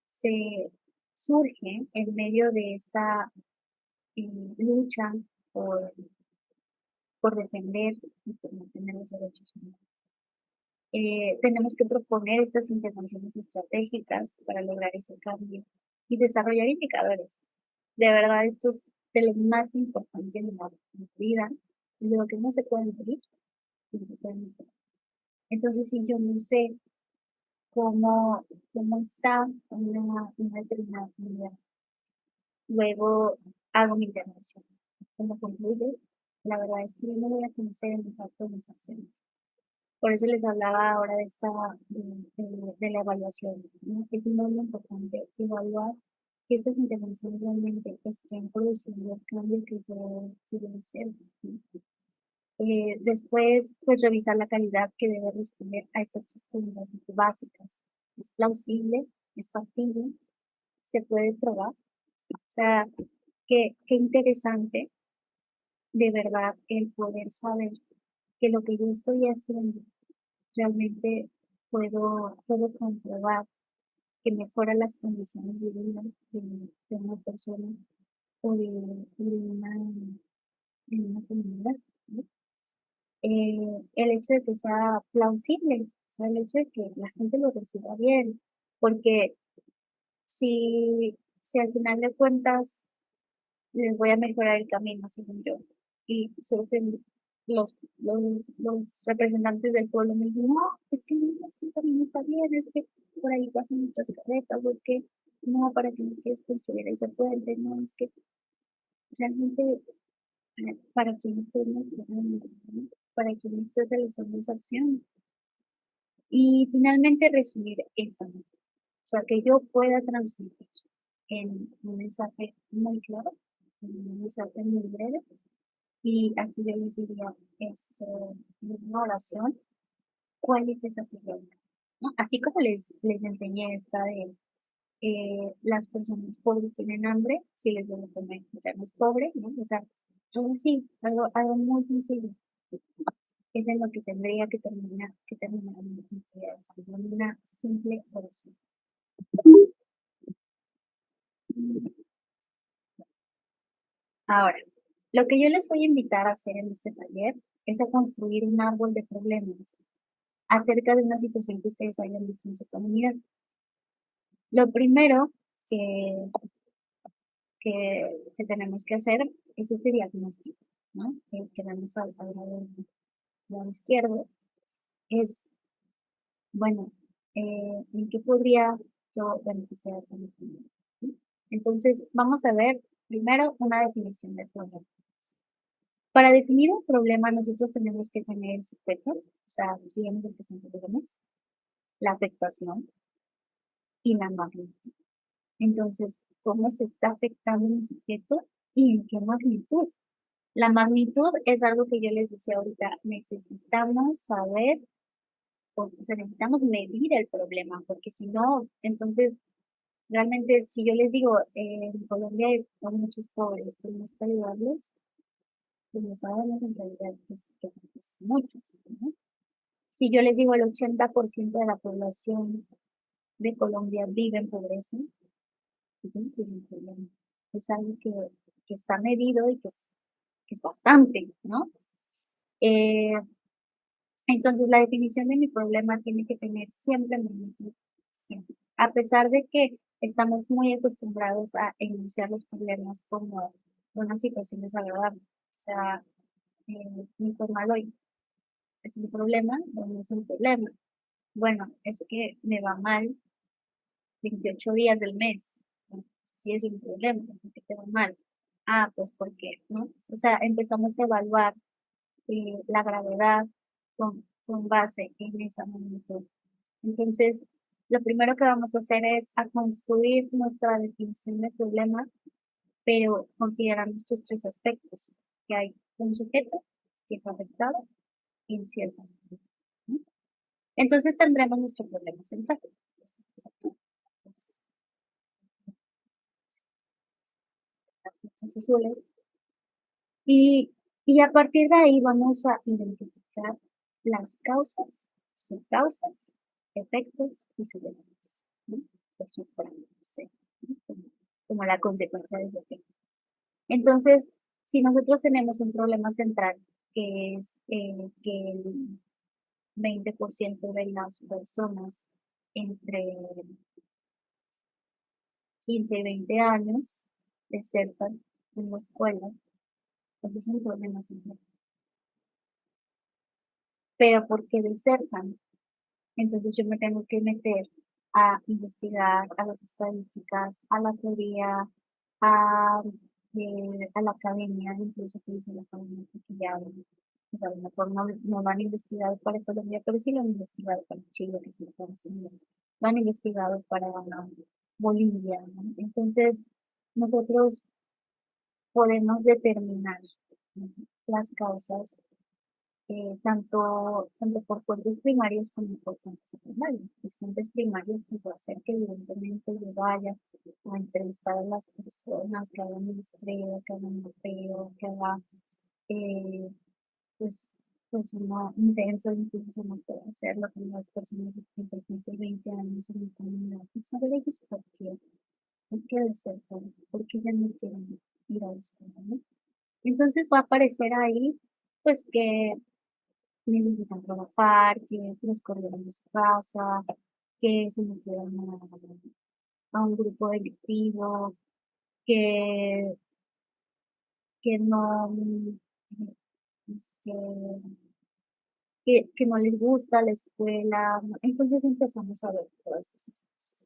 se surge en medio de esta lucha por, por defender y por mantener los derechos humanos. Tenemos que proponer estas intervenciones estratégicas para lograr ese cambio y desarrollar indicadores. De verdad, esto es de lo más importante en la vida, de lo que no se puede medir, no se puede medir. Entonces, si yo no sé cómo está una determinada comunidad, luego hago mi intervención. ¿Cómo concluye? La verdad es que yo no voy a conocer el impacto de mis acciones. Por eso les hablaba ahora de la evaluación, ¿no? Es muy importante evaluar que estas intervenciones realmente estén produciendo el cambio que yo quiero hacer, ¿no? Después, pues revisar la calidad que debe responder a estas tres preguntas básicas. ¿Es plausible? ¿Es factible? ¿Se puede probar? O sea, qué interesante de verdad el poder saber que lo que yo estoy haciendo realmente puedo comprobar que mejora las condiciones de vida de una persona o de una comunidad, ¿no? El hecho de que sea plausible, o sea, el hecho de que la gente lo reciba bien, porque si al final de cuentas les voy a mejorar el camino, según yo, y solo que los representantes del pueblo me dicen, no, es que también está bien, es que por ahí pasan muchas carretas, es que no, para que nos quieres construir ese puente, no, es que realmente para quien esté manejando, ¿no? Para quien esté realizando esa acción. Y finalmente resumir esta nota, o sea, que yo pueda transmitir en un mensaje muy claro, en un mensaje muy breve. Y aquí yo les diría, en una oración, ¿cuál es esa prioridad? ¿No? Así como les enseñé esta de las personas pobres tienen hambre, si les voy a comer, es pobre, ¿no? O sea, algo así, algo muy sencillo. Es en lo que tendría que terminar mi actividad, con una simple oración. Ahora, lo que yo les voy a invitar a hacer en este taller es a construir un árbol de problemas acerca de una situación que ustedes hayan visto en su comunidad. Lo primero que, que tenemos que hacer es este diagnóstico, ¿no? Que vemos al lado izquierdo, es, bueno, ¿en qué podría yo beneficiar a mi comunidad? ¿No? Entonces, vamos a ver primero una definición del problema. Para definir un problema, nosotros tenemos que tener el sujeto, o sea, digamos el que se tenemos, la afectación y la magnitud. Entonces, ¿cómo se está afectando mi sujeto y en qué magnitud? La magnitud es algo que yo les decía ahorita, necesitamos saber, pues, o sea, necesitamos medir el problema, porque si no, entonces, realmente, si yo les digo, en Colombia hay muchos pobres, tenemos que ayudarlos, pues no sabemos en realidad que pues, muchos, ¿no? Si yo les digo el 80% de la población de Colombia vive en pobreza, entonces es un problema. Es algo que está medido y que es bastante, ¿no? Eh, entonces la definición de mi problema tiene que tener siempre magnitud, siempre. A pesar de que estamos muy acostumbrados a enunciar los problemas como una situación desagradable. O sea, mi formal hoy es un problema o no es un problema. Bueno, es que me va mal 28 días del mes. Bueno, sí es un problema, porque te va mal. Ah, pues porque, ¿no? O sea, empezamos a evaluar la gravedad con base en esa magnitud. Entonces, lo primero que vamos a hacer es a construir nuestra definición de problema, pero considerando estos tres aspectos, que hay un sujeto que es afectado en cierta magnitud, ¿no? Entonces tendremos nuestro problema central. Las flechas azules. Y, y a partir de ahí vamos a identificar las causas, subcausas, efectos y subefectos, ¿no? Por sí, ¿no? Como la consecuencia de ese efecto. Entonces, si nosotros tenemos un problema central, que es que el 20% de las personas entre 15 y 20 años desertan en la escuela, ese es un problema central. Pero porque desertan, entonces yo me tengo que meter a investigar a las estadísticas, a la teoría, a la academia, incluso que dice la academia, porque ya, o sea, a lo mejor no lo han investigado para Colombia, pero sí lo han investigado para Chile, que es lo que hacen, lo han investigado para Bolivia, ¿no? Entonces, nosotros podemos determinar, ¿no?, las causas tanto por fuentes primarias como por fuentes secundarias. Las fuentes primarias pues va a ser que evidentemente yo vaya a entrevistar a las personas, que hagan muestreo, que hagan mapeo, que haga eh, pues, un censo, incluso no puede hacerlo con las personas de entre 15 y 20 años en mi comunidad y saber ellos por qué desertan, por qué ya no quieren ir a la escuela, ¿no? Entonces va a aparecer ahí pues que necesitan trabajar, que los corrieron de su casa, que se metieron a un grupo delictivo, que, que no, este, que no les gusta la escuela, ¿no? Entonces empezamos a ver todas esas cosas.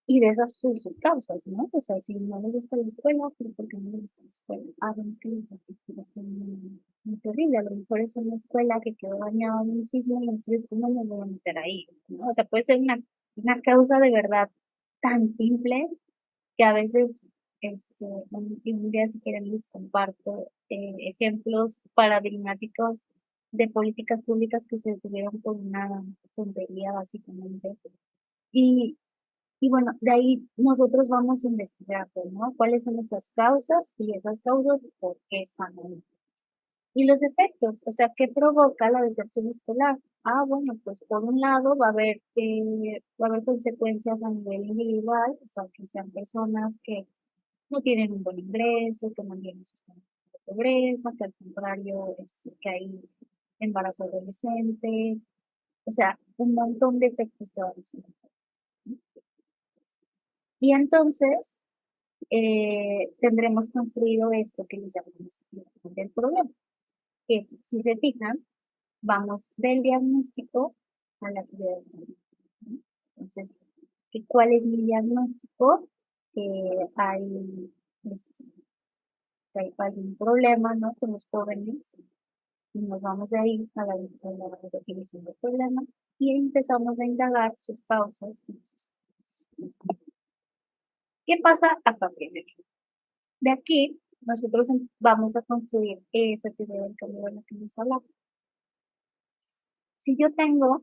Y de esas sus subcausas, ¿no? O sea, si no le gusta la escuela, pero ¿por qué no le gusta la escuela? Ah, bueno, es que la infraestructura está muy terrible. A lo mejor es una escuela que quedó dañada muchísimo y entonces, ¿cómo me voy a meter ahí? ¿No? O sea, puede ser una causa de verdad tan simple que a veces, bueno, y un día si quieren les comparto ejemplos paradigmáticos de políticas públicas que se detuvieron por una tontería, básicamente. Y, y bueno, de ahí nosotros vamos a investigar, pues, ¿no? ¿Cuáles son esas causas y esas causas por qué están ahí? Y los efectos, o sea, ¿qué provoca la deserción escolar? Ah, bueno, pues por un lado va a haber consecuencias a nivel individual, o sea, que sean personas que no tienen un buen ingreso, que mantienen sus familias de pobreza, que al contrario, que hay embarazo adolescente, o sea, un montón de efectos que vamos a encontrar. Y entonces tendremos construido esto que le llamamos el problema, que si se fijan, vamos del diagnóstico a la actividad económica, ¿no? Entonces, ¿cuál es mi diagnóstico? Que este, que hay algún problema, ¿no? Con los jóvenes y nos vamos de ahí a la definición del problema y empezamos a indagar sus causas y sus efectos. ¿Qué pasa a partir de aquí? De aquí, nosotros vamos a construir esa teoría del cambio de la que les hablaba. Si yo tengo,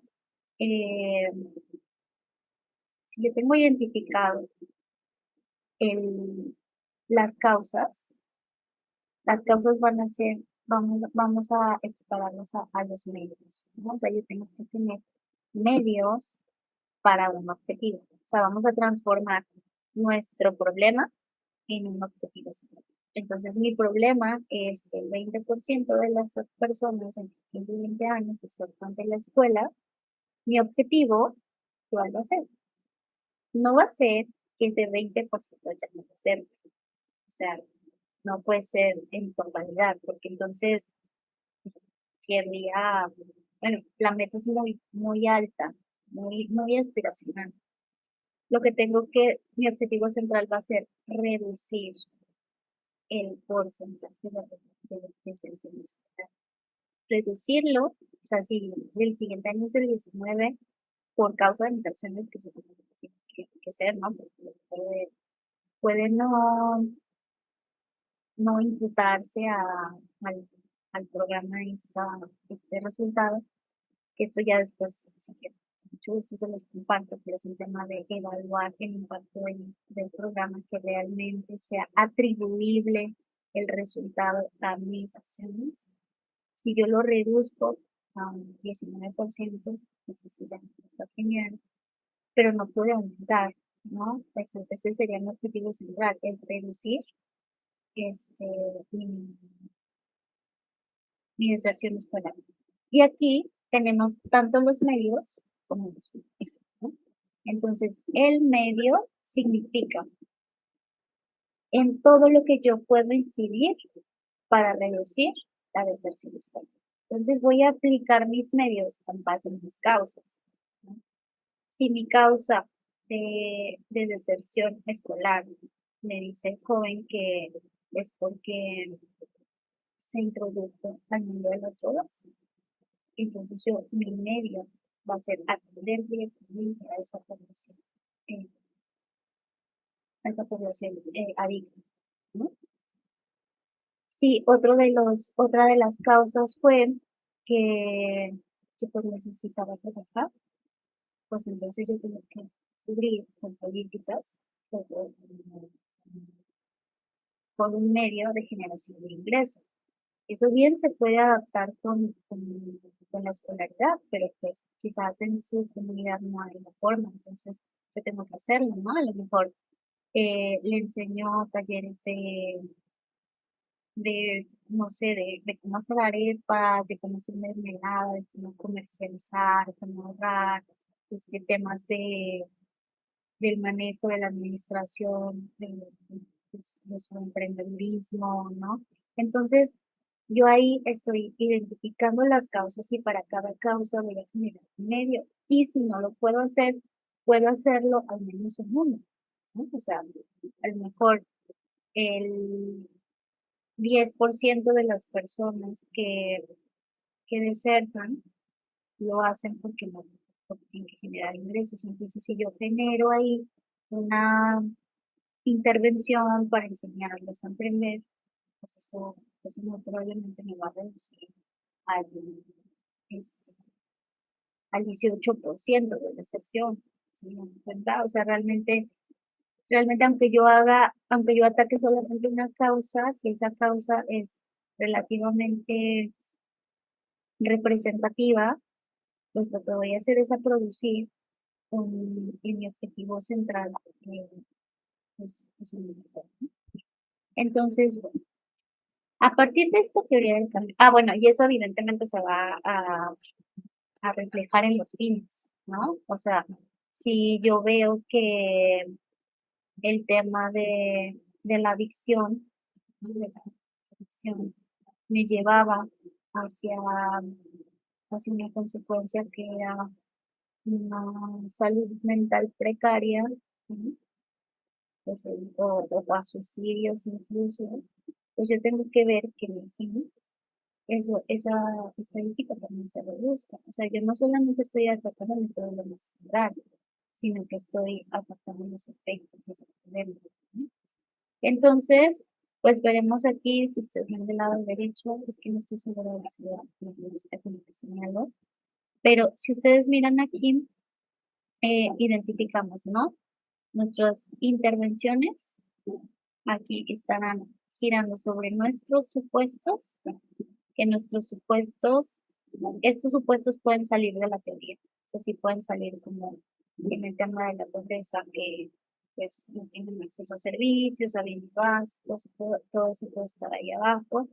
eh, si yo tengo identificado el, las van a ser, vamos a equipararlas a los medios, ¿no? O sea, yo tengo que tener medios para un objetivo. O sea, vamos a transformar nuestro problema en un objetivo. Entonces, mi problema es que el 20% de las personas entre 15 y 20 años desertan de la escuela. Mi objetivo, ¿cuál va a ser? No va a ser que ese 20% ya no deserta. O sea, no puede ser en totalidad, porque entonces pues, querría, bueno, la meta es muy alta, muy aspiracional. Mi objetivo central va a ser reducir el porcentaje de deserción escolar. Reducirlo, o sea, si el siguiente año es el 19, por causa de mis acciones que supongo que tiene que ser, ¿no? Porque puede no imputarse al programa este resultado, que esto ya después, o sea, que mucho gusto se los comparto, pero es un tema de evaluar el impacto del programa, que realmente sea atribuible el resultado a mis acciones. Si yo lo reduzco a un 19%, pues eso ya está genial, pero no puede aumentar, ¿no? Ese sería mi objetivo central, el reducir este, mi, mi deserción escolar. Y aquí tenemos tanto los medios como los fines, ¿no? Entonces, el medio significa en todo lo que yo puedo incidir para reducir la deserción escolar. Entonces, voy a aplicar mis medios con base en mis causas, ¿no? Si mi causa de deserción escolar me dice el joven que es porque se introdujo al mundo de las drogas, entonces mi medio va a ser atender directamente eh, a esa población adicta, ¿no? Sí, otra de las causas fue que, que pues necesitaba trabajar, pues entonces yo tengo que cubrir con políticas o con un medio de generación de ingresos. Eso bien se puede adaptar con la escolaridad, pero pues quizás en su comunidad no hay la forma, entonces yo tengo que hacerlo, ¿no? A lo mejor le enseño talleres no sé, de cómo hacer arepas, de cómo hacer mermelada, de cómo comercializar, de cómo ahorrar, temas del manejo de la administración, de su emprendedurismo, ¿no? Entonces, yo ahí estoy identificando las causas y para cada causa voy a generar un medio. Y si no lo puedo hacer, puedo hacerlo al menos en uno, ¿no? O sea, a lo mejor el 10% de las personas que desertan lo hacen porque tienen que generar ingresos. Entonces, si yo genero ahí una intervención para enseñarles a emprender, pues eso muy probablemente me va a reducir al, este, al 18% de deserción. ¿Sí me dan cuenta? O sea, realmente aunque yo ataque solamente una causa, si esa causa es relativamente representativa, pues lo que voy a hacer es a producir y mi objetivo central es un mejor. Entonces, bueno, a partir de esta teoría del cambio, bueno, y eso evidentemente se va a reflejar en los fines, ¿no? O sea, si yo veo que el tema de la adicción, ¿no? De la adicción me llevaba hacia, hacia una consecuencia que era una salud mental precaria, ¿no? Pues, o a suicidios incluso, pues yo tengo que ver que en el fin esa estadística también se reduzca. O sea, yo no solamente estoy atacando el problema central, sino que estoy atacando los efectos de ese problema, ¿no? Entonces, pues veremos aquí, si ustedes ven del lado derecho, es que no estoy segura de la ciudad, como que señalo, pero si ustedes miran aquí, identificamos, ¿no? Nuestras intervenciones aquí estarán girando sobre nuestros supuestos, que nuestros supuestos, estos supuestos pueden salir de la teoría, o sea, sí pueden salir como en el tema de la pobreza, que pues no tienen acceso a servicios, a bienes básicos, todo eso puede estar ahí abajo,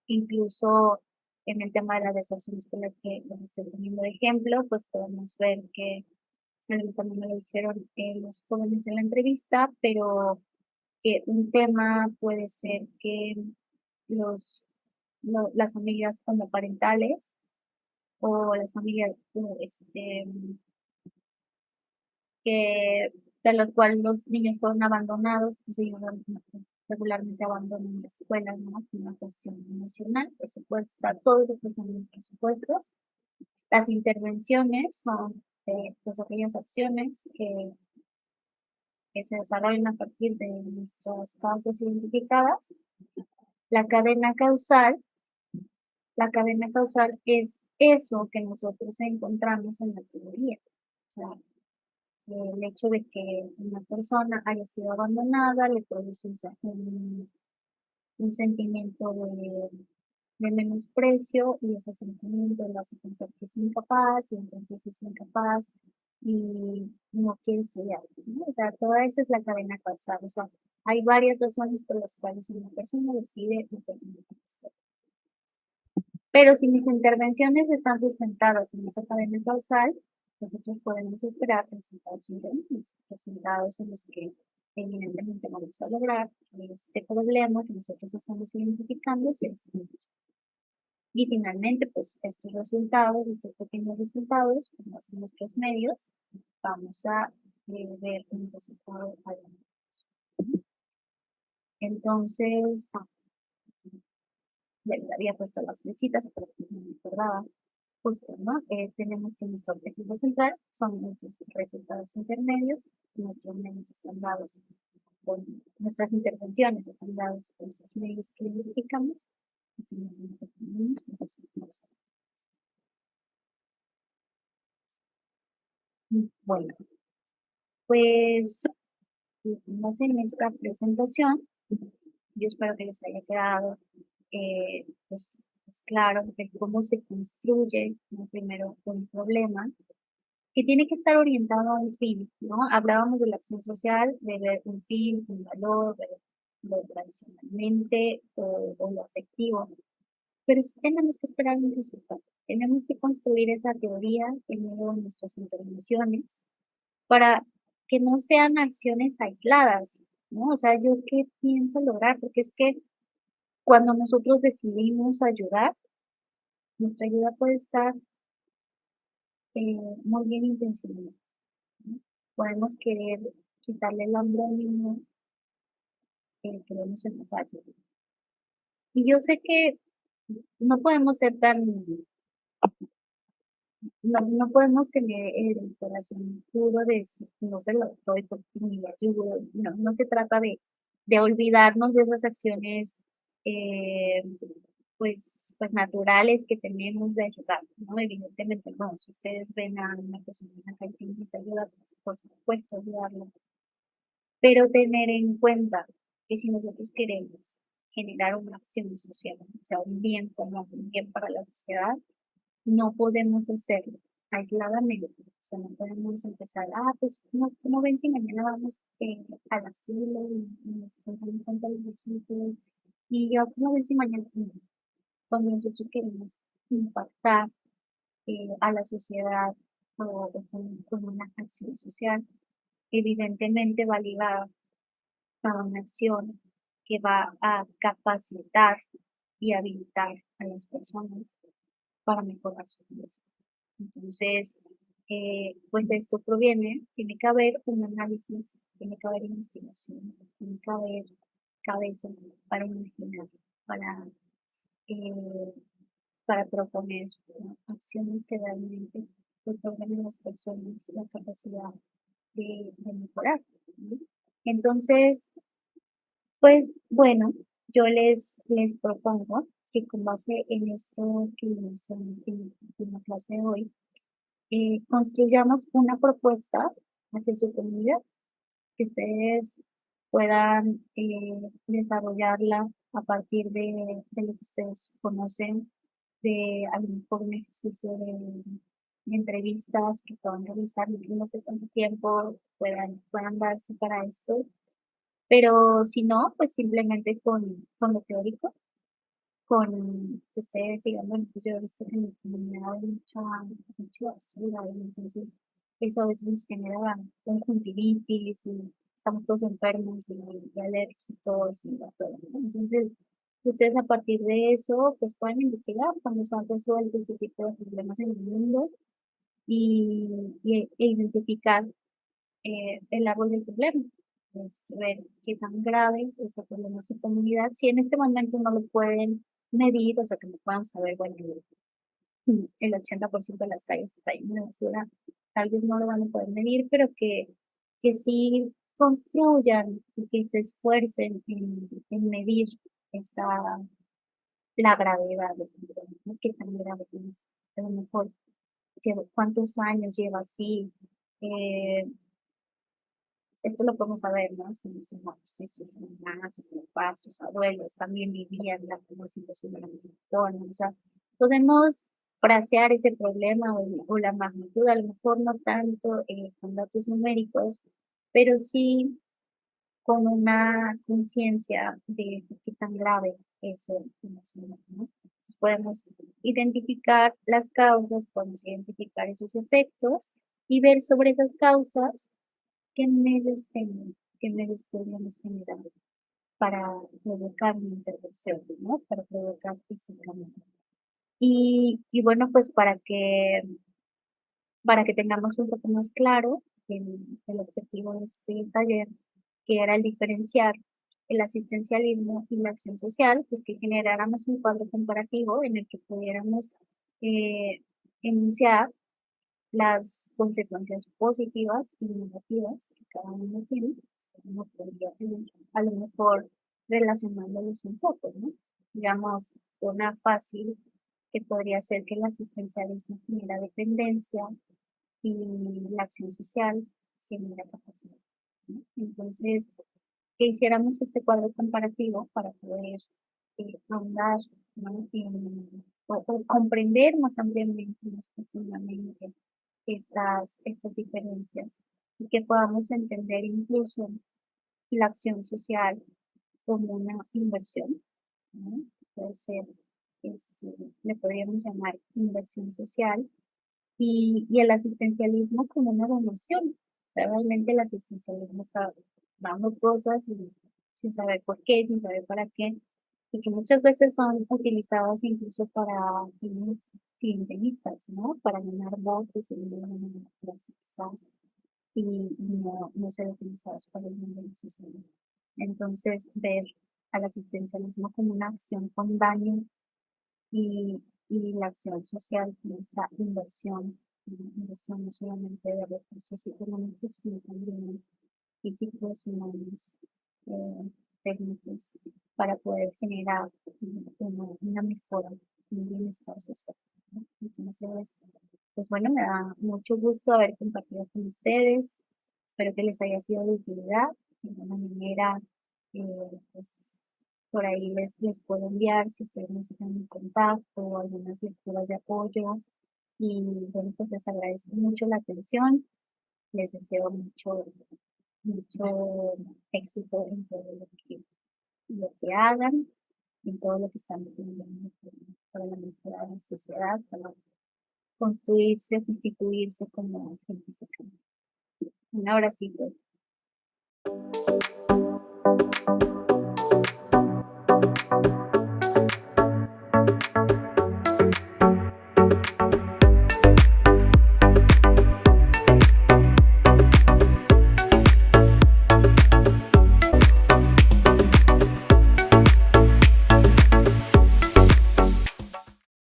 incluso en el tema de la deserción escolar que les estoy poniendo de ejemplo, pues podemos ver que también me lo dijeron los jóvenes en la entrevista, pero que un tema puede ser que las familias homoparentales o las familias que de los cuales los niños fueron abandonados, pues ellos regularmente abandonan la escuela, ¿no? Una cuestión emocional, presupuesta, todo eso pues en los presupuestos. Las intervenciones son pues aquellas acciones que se desarrollan a partir de nuestras causas identificadas. La cadena causal, la cadena causal es eso que nosotros encontramos en la teoría. O sea, el hecho de que una persona haya sido abandonada le produce un sentimiento de menosprecio y ese sentimiento lo hace pensar que es incapaz y entonces es incapaz y no quiere estudiar, ¿no? O sea, toda esa es la cadena causal. O sea, hay varias razones por las cuales una persona decide no terminar la escuela. Pero si mis intervenciones están sustentadas en esa cadena causal, nosotros podemos esperar resultados internos, resultados en los que evidentemente vamos a lograr que este problema que nosotros estamos identificando se disminuya. Y finalmente, pues estos resultados, estos pequeños resultados, como hacen nuestros medios, vamos a ver un resultado a largo plazo. Entonces, le había puesto las flechitas, pero no me acordaba. Justo, ¿no? Tenemos que nuestro objetivo central son esos resultados intermedios, nuestros medios están dados con nuestras intervenciones están dados con esos medios que identificamos y finalmente tenemos un resultado. Bueno, pues más en esta presentación, yo espero que les haya quedado pues claro de cómo se construye, ¿no? Primero un problema que tiene que estar orientado a un fin, ¿no? Hablábamos de la acción social, de ver un fin, un valor, de lo tradicionalmente o lo afectivo, pero sí tenemos que esperar un resultado. Tenemos que construir esa teoría en medio de nuestras intervenciones para que no sean acciones aisladas, ¿no? O sea, ¿yo qué pienso lograr? Porque es que cuando nosotros decidimos ayudar, nuestra ayuda puede estar muy bien intencionada, ¿no? Podemos querer quitarle el hambre al niño que vemos en la calle. Y yo sé que no podemos ser tan, no podemos tener el corazón duro de decir, no se lo doy porque pues, ni lo ayudo. No, no se trata de olvidarnos de esas acciones eh, pues naturales que tenemos de ayudar, ¿no? Evidentemente, no, si ustedes ven a una persona en la calle que necesita ayuda, pues, por supuesto ayudarla, pero tener en cuenta que si nosotros queremos generar una acción social, o sea, un bien común, un bien para la sociedad, no podemos hacerlo aisladamente. O sea, no podemos empezar, pues, ¿cómo ven si mañana vamos al asilo y nos encontramos con todos los viejitos? Y yo, ¿cómo ven si mañana? No. Cuando nosotros queremos impactar a la sociedad o con una acción social, evidentemente va ligada a una acción que va a capacitar y habilitar a las personas para mejorar su vida. Entonces, pues esto proviene, tiene que haber un análisis, tiene que haber investigación, tiene que haber cabeza para imaginar, para, eh, para proponer, ¿no? Acciones que realmente otorguen a las personas la capacidad de mejorar, ¿no? Entonces, pues bueno, yo les propongo que con base en esto que vimos en la clase de hoy, construyamos una propuesta hacia su comunidad, que ustedes puedan desarrollarla a partir de lo que ustedes conocen, de a lo mejor un ejercicio de entrevistas que puedan realizar, no sé cuánto tiempo puedan darse para esto, pero si no, pues simplemente con lo teórico, con que ustedes sigan, bueno, pues yo he visto que en mi comunidad hay mucha basura, y entonces eso a veces nos genera conjuntivitis y estamos todos enfermos y alérgicos y todo, ¿no? Entonces, ustedes a partir de eso, pues pueden investigar cuando se han resuelto ese tipo de problemas en el mundo e identificar el árbol del problema, ver qué tan grave es el problema en su comunidad. Si en este momento no lo pueden medir, o sea, que no puedan saber, bueno, el 80% de las calles está lleno de basura, tal vez no lo van a poder medir, pero que sí construyan y que se esfuercen en medir esta, la gravedad del problema, ¿no? Qué tan grave es, a lo mejor cuántos años lleva así, eh, esto lo podemos saber, ¿no? Si sus mamás, sus papás, sus abuelos también vivían la misma situación de la misma forma. O sea, podemos frasear ese problema o la magnitud, a lo mejor no tanto con datos numéricos, pero sí con una conciencia de qué tan grave es el asunto, ¿no? Entonces podemos identificar las causas, podemos identificar esos efectos y ver sobre esas causas qué medios podríamos generar para provocar una intervención, ¿no? Para provocar ese cambio. Y bueno, pues para que tengamos un poco más claro el objetivo de este taller, que era el diferenciar el asistencialismo y la acción social, pues que generáramos un cuadro comparativo en el que pudiéramos eh, enunciar las consecuencias positivas y negativas que cada uno tiene, uno podría tener, a lo mejor relacionándolos un poco, ¿no? Digamos, una fácil que podría ser que el asistencialismo genera dependencia y la acción social genera capacidad, ¿no? Entonces, que hiciéramos este cuadro comparativo para poder ahondar, ¿no? O comprender más ampliamente, más profundamente estas diferencias y que podamos entender incluso la acción social como una inversión, ¿no? Puede ser, le podríamos llamar inversión social y el asistencialismo como una donación. O sea, realmente el asistencialismo está dando cosas sin saber por qué, sin saber para qué, y que muchas veces son utilizadas incluso para fines clientelistas, ¿no? Para ganar votos en una democracia quizás, y no ser utilizados para el bien de la sociedad. Entonces, ver al asistencialismo como una acción con daño y la acción social como esta inversión, una inversión no solamente de recursos económicos, sino también físicos, humanos, eh, técnicos, para poder generar una mejora, un bienestar social, ¿no? Entonces, pues bueno, me da mucho gusto haber compartido con ustedes. Espero que les haya sido de utilidad. De alguna manera, pues por ahí les puedo enviar si ustedes necesitan mi contacto o algunas lecturas de apoyo. Y bueno, pues les agradezco mucho la atención. Les deseo mucho éxito en todo lo que hagan, en todo lo que están haciendo para la mejora de la sociedad, para construirse, constituirse como gente. Un abracito.